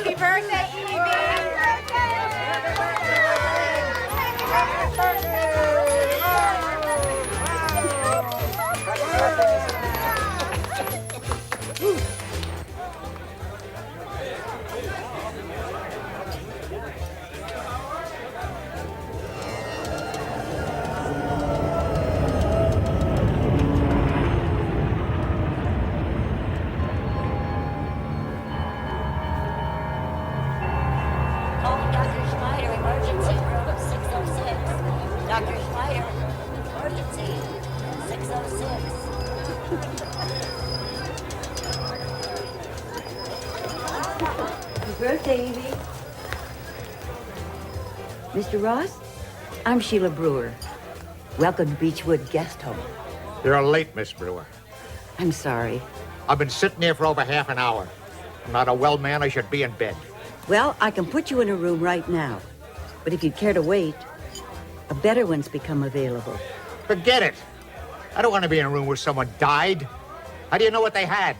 Happy birthday, Calling Dr. Schneider, emergency room 606. Dr. Schneider, emergency 606. Happy birthday, Evie. Mr. Ross, I'm Sheila Brewer. Welcome to Beechwood Guest Home. You're late, Miss Brewer. I'm sorry. I've been sitting here for over half an hour. I'm not a well man. I should be in bed. Well, I can put you in a room right now. But if you'd care to wait, a better one's become available. Forget it. I don't want to be in a room where someone died. How do you know what they had?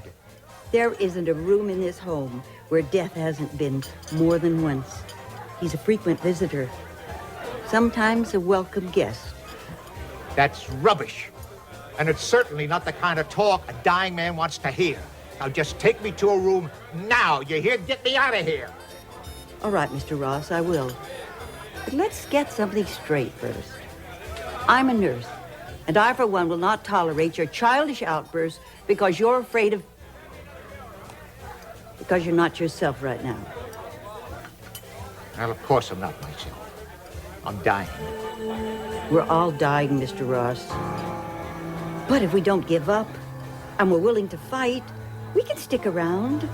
There isn't a room in this home where death hasn't been more than once. He's a frequent visitor. Sometimes a welcome guest. That's rubbish. And it's certainly not the kind of talk a dying man wants to hear. Now just take me to a room now. You hear? Get me out of here. All right, Mr. Ross, I will. But let's get something straight first. I'm a nurse, and I, for one, will not tolerate your childish outbursts because you're afraid of... because you're not yourself right now. Well, of course I'm not myself. I'm dying. We're all dying, Mr. Ross. But if we don't give up, and we're willing to fight, we can stick around.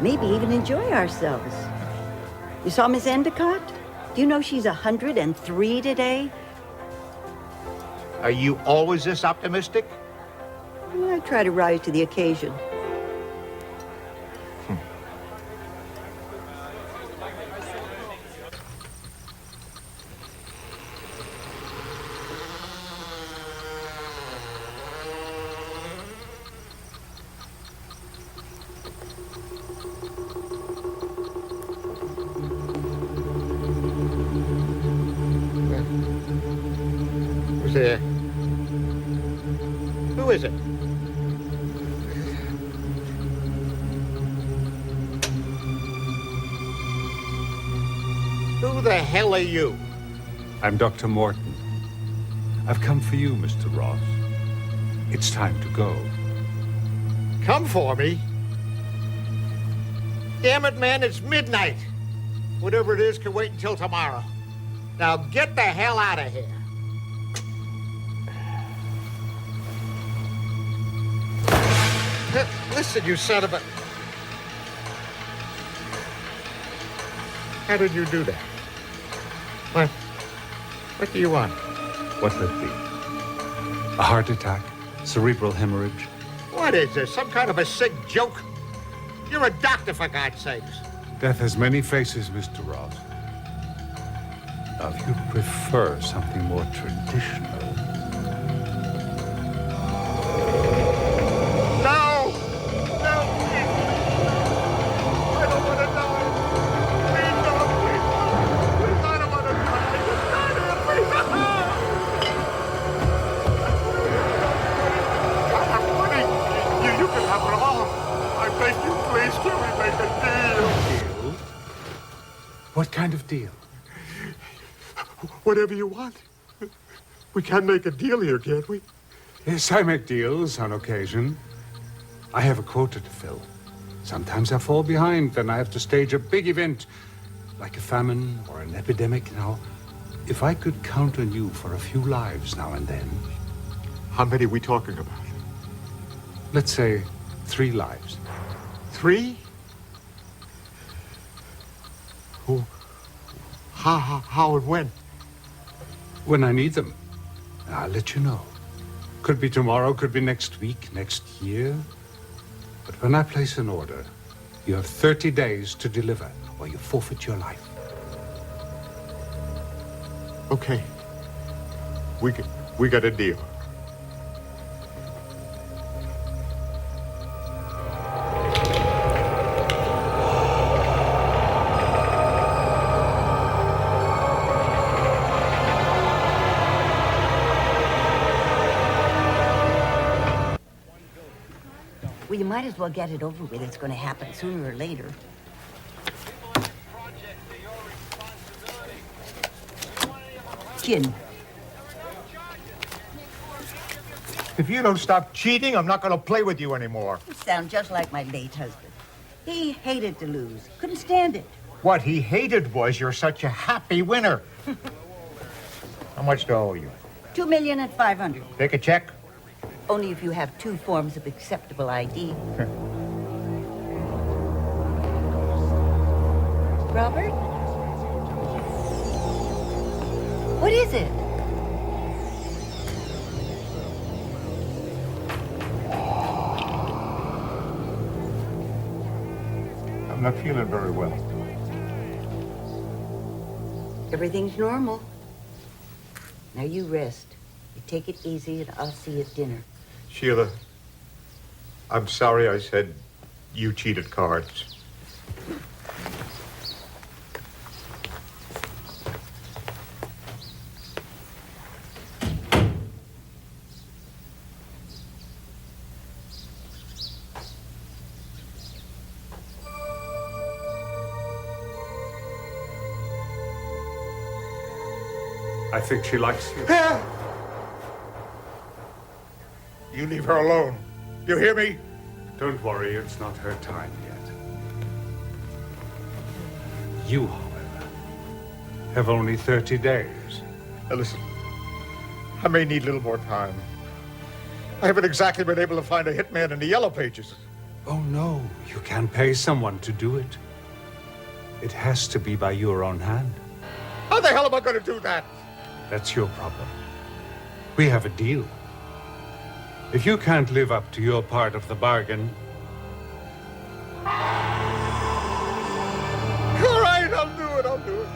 Maybe even enjoy ourselves. You saw Miss Endicott? Do you know she's 103 today? Are you always this optimistic? I try to rise to the occasion. Who's there? Who is it? Who the hell are you? I'm Dr. Morton. I've come for you, Mr. Ross. It's time to go. Come for me? Damn it, man, it's midnight. Whatever it is can wait until tomorrow. Now get the hell out of here. Listen, you son of a... How did you do that? What do you want? What'll it be? A heart attack? Cerebral hemorrhage? What is this, some kind of a sick joke? You're a doctor, for God's sakes. Death has many faces, Mr. Ross. Now, if you prefer something more traditional... No! No! I don't want to die! Please don't! Please don't! Please, I don't want to die! Please don't! You can have it all. I beg you, please, can we make a deal? Deal? What kind of deal? Whatever you want. We can make a deal here, can't we? Yes, I make deals on occasion. I have a quota to fill. Sometimes I fall behind, then I have to stage a big event, like a famine or an epidemic. Now, if I could count on you for a few lives now and then... How many are we talking about? Let's say 3 lives. 3? Who? How and when? When I need them, I'll let you know. Could be tomorrow, could be next week, next year. But when I place an order, you have 30 days to deliver, or you forfeit your life. Okay. We got a deal. Well, you might as well get it over with. It's going to happen sooner or later. Gin. If you don't stop cheating, I'm not going to play with you anymore. You sound just like my late husband. He hated to lose. Couldn't stand it. What he hated was you're such a happy winner. How much do I owe you? $2,500,000. Take a check? Only if you have 2 forms of acceptable ID. Robert? What is it? I'm not feeling very well. Everything's normal. Now you rest. You take it easy and I'll see you at dinner. Sheila, I'm sorry I said you cheated cards. I think she likes you. You leave her alone. You hear me? Don't worry, it's not her time yet. You, however, have only 30 days. Now listen, I may need a little more time. I haven't exactly been able to find a hitman in the yellow pages. Oh, no, you can pay someone to do it. It has to be by your own hand. How the hell am I going to do that? That's your problem. We have a deal. If you can't live up to your part of the bargain, All right, I'll do it.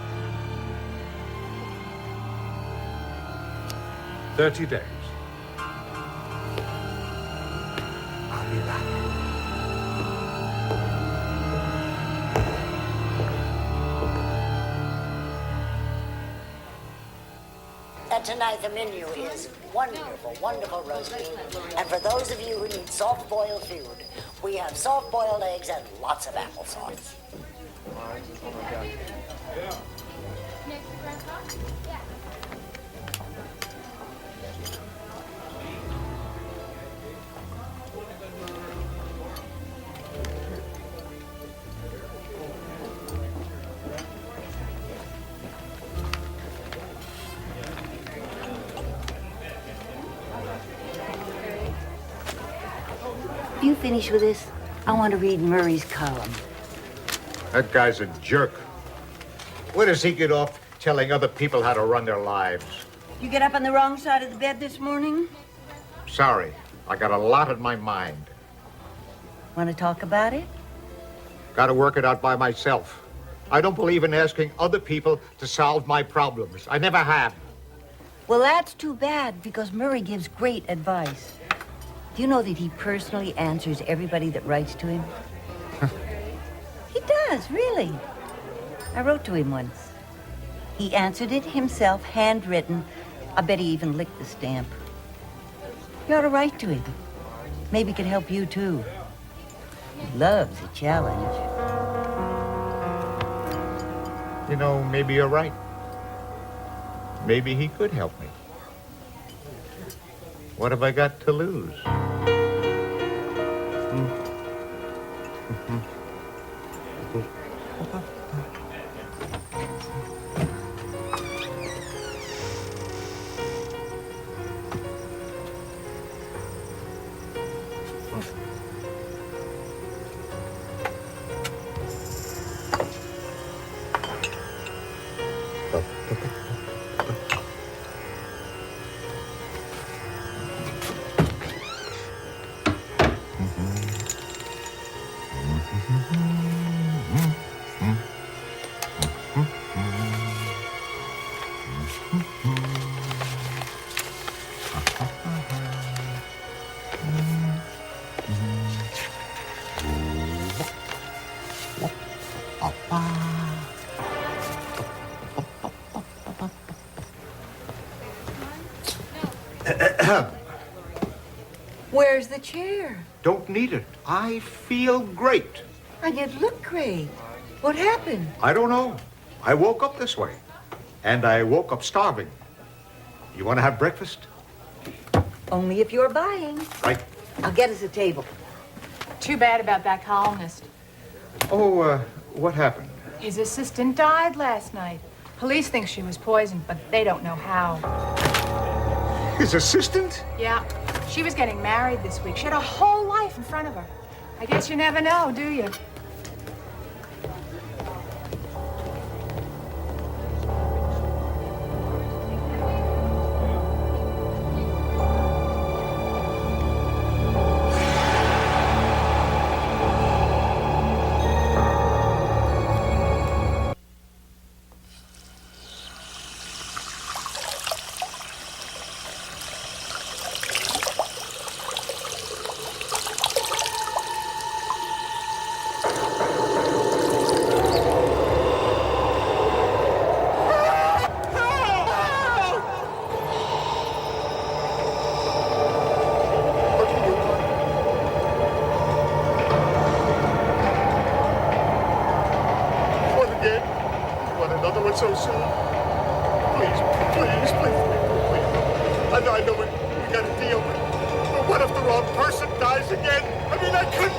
30 days. I'll be back. And tonight the menu is wonderful, wonderful roast meat. And for those of you who need soft-boiled food, we have soft-boiled eggs and lots of applesauce. If you finish with this, I want to read Murray's column. That guy's a jerk. Where does he get off telling other people how to run their lives? You get up on the wrong side of the bed this morning? Sorry, I got a lot on my mind. Want to talk about it? Got to work it out by myself. I don't believe in asking other people to solve my problems. I never have. Well, that's too bad, because Murray gives great advice. Do you know that he personally answers everybody that writes to him? He does, really. I wrote to him once. He answered it himself, handwritten. I bet he even licked the stamp. You ought to write to him. Maybe it can help you, too. He loves a challenge. You know, maybe you're right. Maybe he could help me. What have I got to lose? Where's the chair? Don't need it. I feel great. And you look great. What happened? I don't know. I woke up this way. And I woke up starving. You want to have breakfast? Only if you're buying. Right. I'll get us a table. Too bad about that columnist. Oh, what happened? His assistant died last night. Police think she was poisoned, but they don't know how. His assistant? Yeah, she was getting married this week. She had a whole life in front of her. I guess you never know, do you? So soon. Please, please, please, please. I know we got a deal, but what if the wrong person dies again? I mean, I couldn't.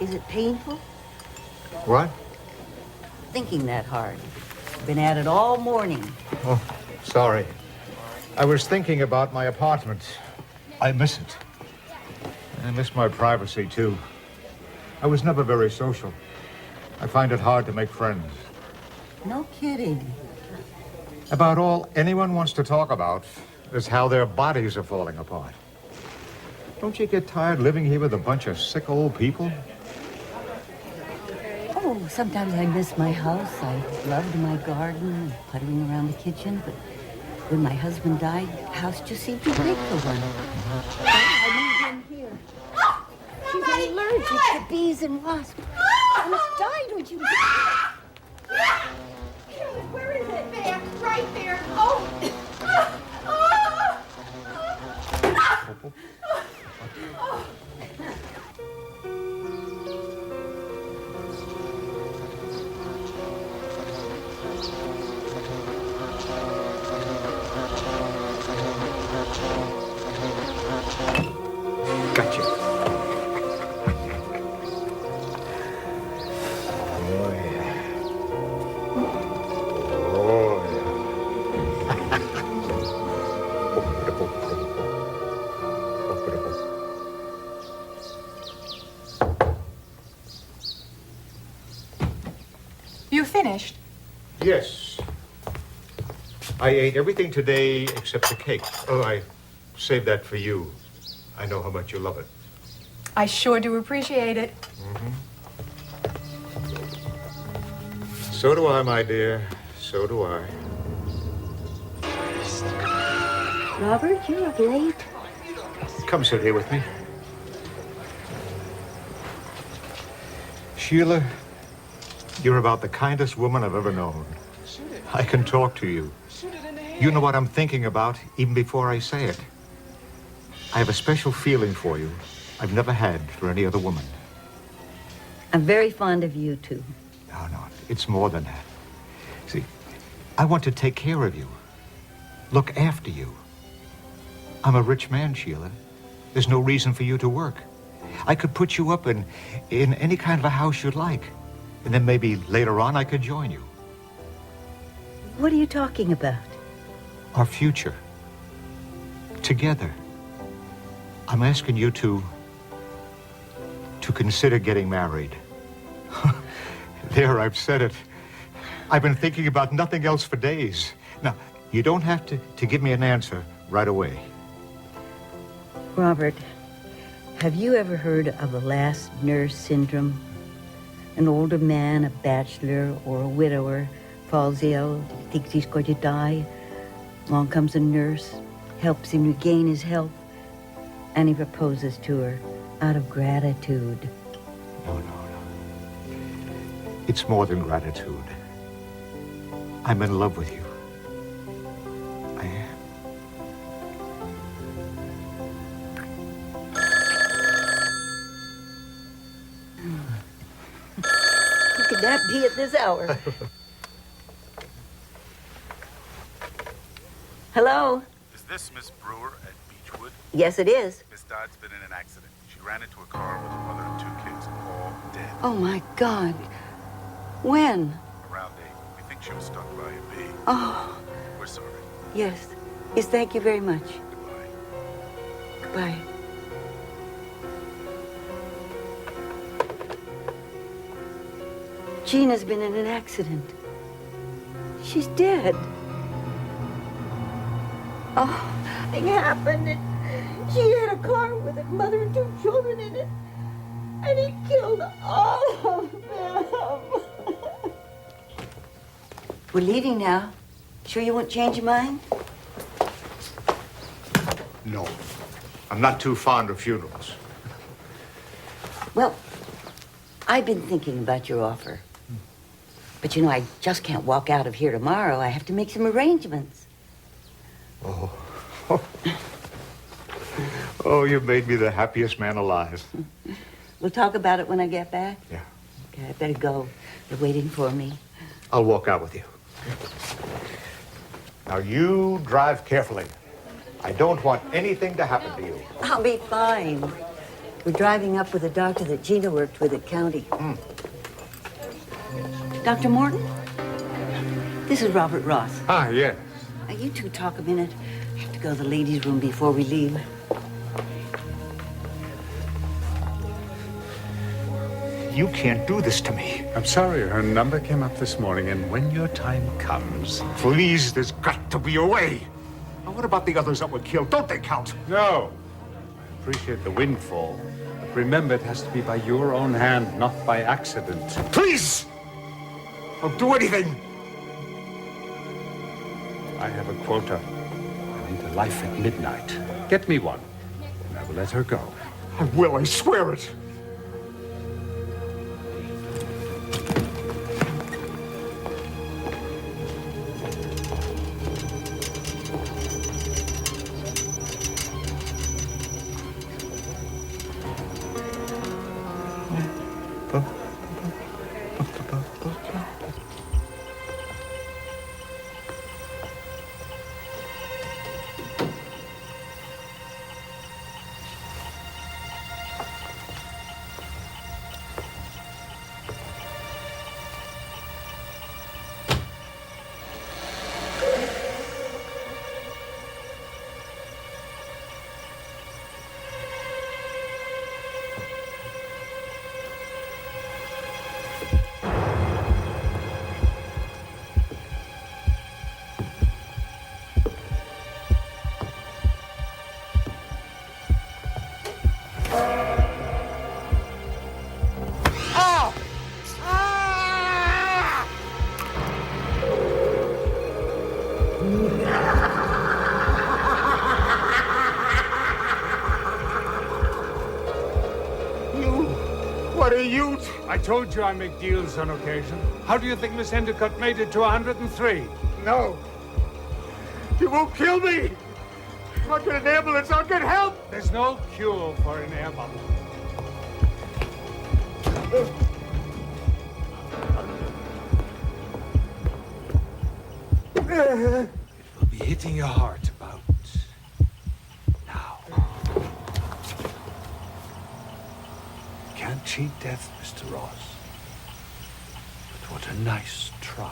Is it painful? What? Thinking that hard. Been at it all morning. Oh, sorry. I was thinking about my apartment. I miss it. I miss my privacy, too. I was never very social. I find it hard to make friends. No kidding. About all anyone wants to talk about is how their bodies are falling apart. Don't you get tired living here with a bunch of sick old people? Oh, sometimes I miss my house. I loved my garden, puttering around the kitchen, but when my husband died, the house just seemed too big for one. I moved in here. She's allergic to bees and wasps. Almost died when she was... Where is it? There, right there. Oh! Gotcha. You finished? Yes. I ate everything today except the cake. Oh, I saved that for you. I know how much you love it. I sure do appreciate it. So do I, my dear. So do I. Robert, you're up late. Come sit here with me. Sheila, you're about the kindest woman I've ever known. I can talk to you. You know what I'm thinking about even before I say it. I have a special feeling for you I've never had for any other woman. I'm very fond of you, too. No, it's more than that. See, I want to take care of you, look after you. I'm a rich man, Sheila. There's no reason for you to work. I could put you up in any kind of a house you'd like, and then maybe later on I could join you. What are you talking about? Our future. Together. I'm asking you to consider getting married. There, I've said it. I've been thinking about nothing else for days. Now, you don't have to give me an answer right away. Robert, have you ever heard of the last nurse syndrome? An older man, a bachelor or a widower, falls ill, thinks he's going to die. Along comes a nurse, helps him regain his health, and he proposes to her out of gratitude. No. It's more than gratitude. I'm in love with you. I am. Who could that be at this hour? Hello? Is this Miss Brewer at Beechwood? Yes, it is. Miss Dodd's been in an accident. She ran into a car with a mother and 2 kids, all dead. Oh, my God. When? Around 8. We think she was struck by a bee. Oh, We're sorry. yes. Yes, thank you very much. Goodbye. Goodbye. Gina's been in an accident. She's dead. Oh, nothing happened. She had a car with a mother and 2 children in it. And he killed all of them. We're leaving now. Sure you won't change your mind? No. I'm not too fond of funerals. Well, I've been thinking about your offer. But you know, I just can't walk out of here tomorrow. I have to make some arrangements. Oh. Oh, you made me the happiest man alive. We'll talk about it when I get back. Yeah. Okay, I better go. They're waiting for me. I'll walk out with you. Now, you drive carefully. I don't want anything to happen to you. I'll be fine. We're driving up with a doctor that Gina worked with at County. Dr. Morton? This is Robert Ross. Ah, yes. Now, you two talk a minute. I have to go to the ladies' room before we leave. You can't do this to me. I'm sorry, her number came up this morning, and when your time comes... Please, there's got to be a way. Now, what about the others that were killed? Don't they count? No. I appreciate the windfall, but remember, it has to be by your own hand, not by accident. Please! I'll do anything. I have a quota. I need a life at midnight. Get me one, and I will let her go. I will, I swear it. What are you? I told you I make deals on occasion. How do you think Miss Endicott made it to 103? No. You won't kill me. I'll get an ambulance. I'll get help. There's no cure for an air bubble. It will be hitting your heart about now. Can't cheat death, Mr. Ross. But what a nice try.